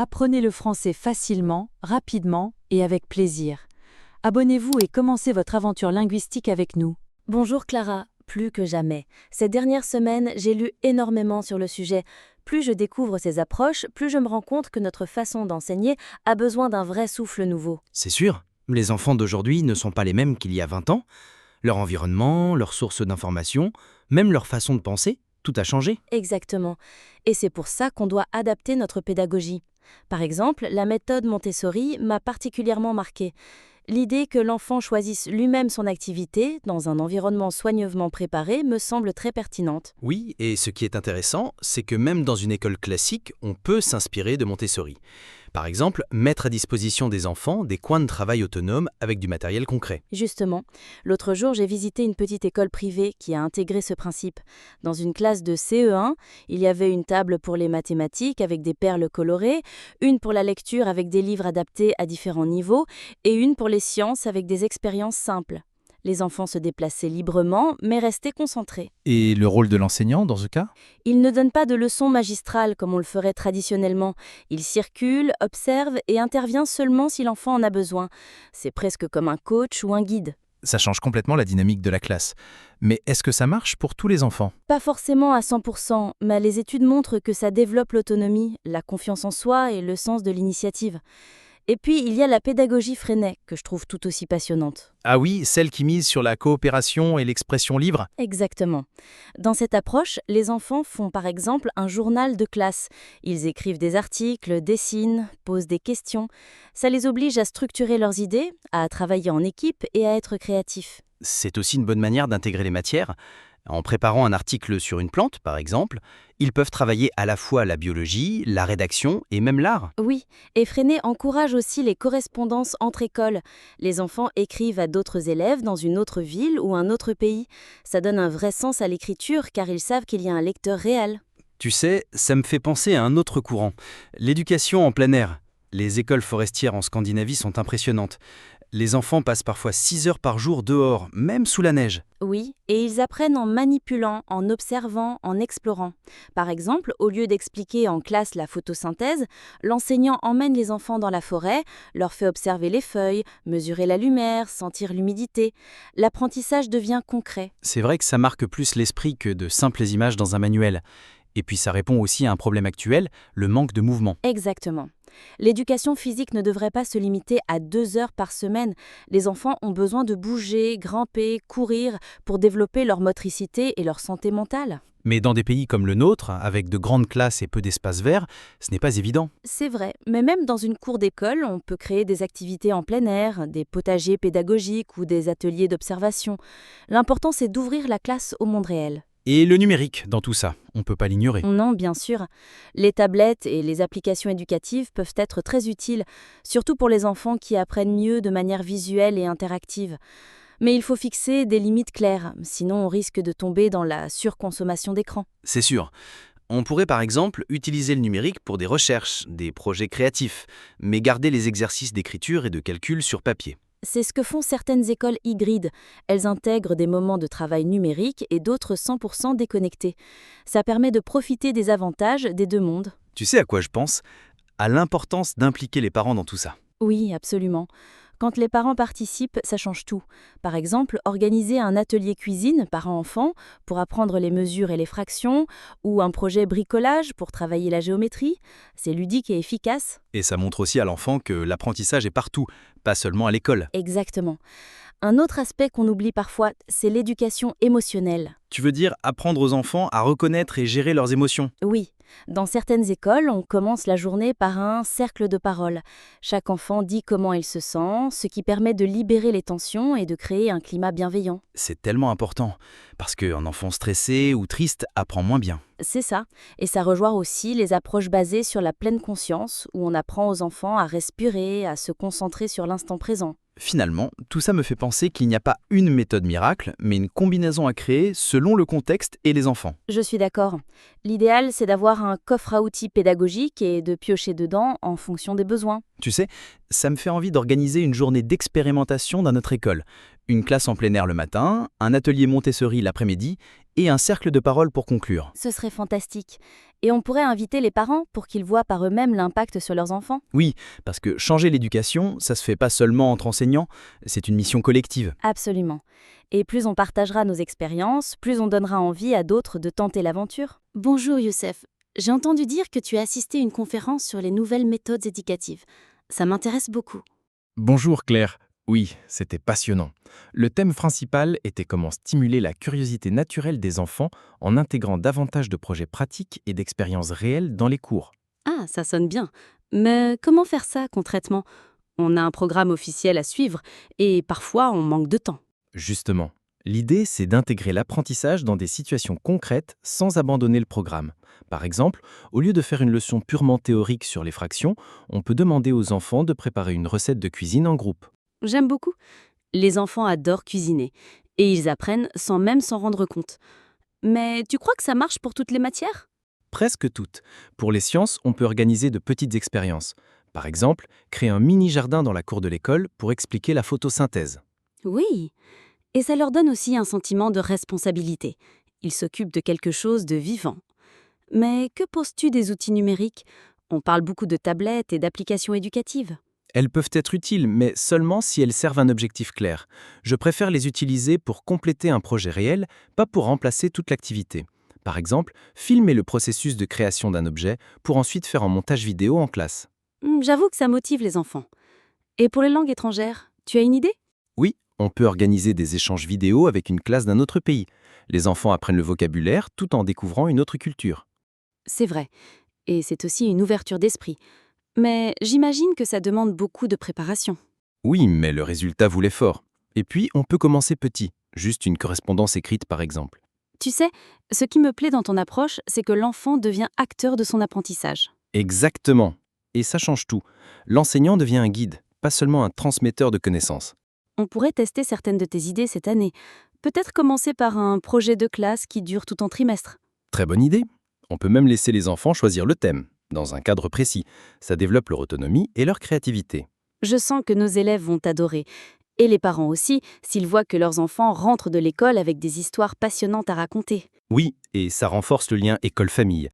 Apprenez le français facilement, rapidement et avec plaisir. Abonnez-vous et commencez votre aventure linguistique avec nous. Bonjour Clara, plus que jamais. Ces dernières semaines, j'ai lu énormément sur le sujet. Plus je découvre ces approches, plus je me rends compte que notre façon d'enseigner a besoin d'un vrai souffle nouveau. C'est sûr, les enfants d'aujourd'hui ne sont pas les mêmes qu'il y a 20 ans. Leur environnement, leurs sources d'information, même leur façon de penser, tout a changé. Exactement. Et c'est pour ça qu'on doit adapter notre pédagogie. Par exemple, la méthode Montessori m'a particulièrement marquée. L'idée que l'enfant choisisse lui-même son activité dans un environnement soigneusement préparé me semble très pertinente. Oui, et ce qui est intéressant, c'est que même dans une école classique, on peut s'inspirer de Montessori. Par exemple, mettre à disposition des enfants des coins de travail autonomes avec du matériel concret. Justement, l'autre jour, j'ai visité une petite école privée qui a intégré ce principe. Dans une classe de CE1, il y avait une table pour les mathématiques avec des perles colorées, une pour la lecture avec des livres adaptés à différents niveaux et une pour les sciences avec des expériences simples. Les enfants se déplaçaient librement, mais restaient concentrés. Et le rôle de l'enseignant dans ce cas? Il ne donne pas de leçons magistrales comme on le ferait traditionnellement. Il circule, observe et intervient seulement si l'enfant en a besoin. C'est presque comme un coach ou un guide. Ça change complètement la dynamique de la classe. Mais est-ce que ça marche pour tous les enfants? Pas forcément à 100%, mais les études montrent que ça développe l'autonomie, la confiance en soi et le sens de l'initiative. Et puis, il y a la pédagogie Freinet, que je trouve tout aussi passionnante. Ah oui, celle qui mise sur la coopération et l'expression libre? Exactement. Dans cette approche, les enfants font par exemple un journal de classe. Ils écrivent des articles, dessinent, posent des questions. Ça les oblige à structurer leurs idées, à travailler en équipe et à être créatifs. C'est aussi une bonne manière d'intégrer les matières. En préparant un article sur une plante, par exemple, ils peuvent travailler à la fois la biologie, la rédaction et même l'art. Oui, et Freinet encourage aussi les correspondances entre écoles. Les enfants écrivent à d'autres élèves dans une autre ville ou un autre pays. Ça donne un vrai sens à l'écriture car ils savent qu'il y a un lecteur réel. Tu sais, ça me fait penser à un autre courant, l'éducation en plein air. Les écoles forestières en Scandinavie sont impressionnantes. Les enfants passent parfois 6 heures par jour dehors, même sous la neige. Oui, et ils apprennent en manipulant, en observant, en explorant. Par exemple, au lieu d'expliquer en classe la photosynthèse, l'enseignant emmène les enfants dans la forêt, leur fait observer les feuilles, mesurer la lumière, sentir l'humidité. L'apprentissage devient concret. C'est vrai que ça marque plus l'esprit que de simples images dans un manuel. Et puis ça répond aussi à un problème actuel, le manque de mouvement. Exactement. L'éducation physique ne devrait pas se limiter à 2 heures par semaine. Les enfants ont besoin de bouger, grimper, courir pour développer leur motricité et leur santé mentale. Mais dans des pays comme le nôtre, avec de grandes classes et peu d'espaces verts, ce n'est pas évident. C'est vrai, mais même dans une cour d'école, on peut créer des activités en plein air, des potagers pédagogiques ou des ateliers d'observation. L'important, c'est d'ouvrir la classe au monde réel. Et le numérique dans tout ça, on ne peut pas l'ignorer. Non, bien sûr. Les tablettes et les applications éducatives peuvent être très utiles, surtout pour les enfants qui apprennent mieux de manière visuelle et interactive. Mais il faut fixer des limites claires, sinon on risque de tomber dans la surconsommation d'écran. C'est sûr. On pourrait par exemple utiliser le numérique pour des recherches, des projets créatifs, mais garder les exercices d'écriture et de calcul sur papier. C'est ce que font certaines écoles hybrides. Elles intègrent des moments de travail numérique et d'autres 100% déconnectés. Ça permet de profiter des avantages des deux mondes. Tu sais à quoi je pense? À l'importance d'impliquer les parents dans tout ça. Oui, absolument. Quand les parents participent, ça change tout. Par exemple, organiser un atelier cuisine parents-enfants pour apprendre les mesures et les fractions, ou un projet bricolage pour travailler la géométrie, c'est ludique et efficace. Et ça montre aussi à l'enfant que l'apprentissage est partout, pas seulement à l'école. Exactement. Un autre aspect qu'on oublie parfois, c'est l'éducation émotionnelle. Tu veux dire apprendre aux enfants à reconnaître et gérer leurs émotions? Oui, dans certaines écoles, on commence la journée par un cercle de parole. Chaque enfant dit comment il se sent, ce qui permet de libérer les tensions et de créer un climat bienveillant. C'est tellement important, parce qu'un enfant stressé ou triste apprend moins bien. C'est ça, et ça rejoint aussi les approches basées sur la pleine conscience, où on apprend aux enfants à respirer, à se concentrer sur l'instant présent. Finalement, tout ça me fait penser qu'il n'y a pas une méthode miracle, mais une combinaison à créer selon le contexte et les enfants. Je suis d'accord. L'idéal, c'est d'avoir un coffre à outils pédagogique et de piocher dedans en fonction des besoins. Tu sais, ça me fait envie d'organiser une journée d'expérimentation dans notre école. Une classe en plein air le matin, un atelier Montessori l'après-midi et un cercle de parole pour conclure. Ce serait fantastique. Et on pourrait inviter les parents pour qu'ils voient par eux-mêmes l'impact sur leurs enfants. Oui, parce que changer l'éducation, ça se fait pas seulement entre enseignants, c'est une mission collective. Absolument. Et plus on partagera nos expériences, plus on donnera envie à d'autres de tenter l'aventure. Bonjour Youssef. J'ai entendu dire que tu as assisté à une conférence sur les nouvelles méthodes éducatives. Ça m'intéresse beaucoup. Bonjour Claire. Oui, c'était passionnant. Le thème principal était comment stimuler la curiosité naturelle des enfants en intégrant davantage de projets pratiques et d'expériences réelles dans les cours. Ah, ça sonne bien. Mais comment faire ça concrètement? On a un programme officiel à suivre et parfois on manque de temps. Justement, l'idée, c'est d'intégrer l'apprentissage dans des situations concrètes sans abandonner le programme. Par exemple, au lieu de faire une leçon purement théorique sur les fractions, on peut demander aux enfants de préparer une recette de cuisine en groupe. J'aime beaucoup. Les enfants adorent cuisiner et ils apprennent sans même s'en rendre compte. Mais tu crois que ça marche pour toutes les matières? Presque toutes. Pour les sciences, on peut organiser de petites expériences. Par exemple, créer un mini-jardin dans la cour de l'école pour expliquer la photosynthèse. Oui. Et ça leur donne aussi un sentiment de responsabilité. Ils s'occupent de quelque chose de vivant. Mais que penses-tu des outils numériques? On parle beaucoup de tablettes et d'applications éducatives. Elles peuvent être utiles, mais seulement si elles servent un objectif clair. Je préfère les utiliser pour compléter un projet réel, pas pour remplacer toute l'activité. Par exemple, filmer le processus de création d'un objet pour ensuite faire un montage vidéo en classe. J'avoue que ça motive les enfants. Et pour les langues étrangères, tu as une idée? Oui, on peut organiser des échanges vidéo avec une classe d'un autre pays. Les enfants apprennent le vocabulaire tout en découvrant une autre culture. C'est vrai. Et c'est aussi une ouverture d'esprit. Mais j'imagine que ça demande beaucoup de préparation. Oui, mais le résultat vaut l'effort. Et puis, on peut commencer petit, juste une correspondance écrite par exemple. Tu sais, ce qui me plaît dans ton approche, c'est que l'enfant devient acteur de son apprentissage. Exactement. Et ça change tout. L'enseignant devient un guide, pas seulement un transmetteur de connaissances. On pourrait tester certaines de tes idées cette année. Peut-être commencer par un projet de classe qui dure tout un trimestre. Très bonne idée. On peut même laisser les enfants choisir le thème, dans un cadre précis. Ça développe leur autonomie et leur créativité. Je sens que nos élèves vont adorer. Et les parents aussi, s'ils voient que leurs enfants rentrent de l'école avec des histoires passionnantes à raconter. Oui, et ça renforce le lien école-famille.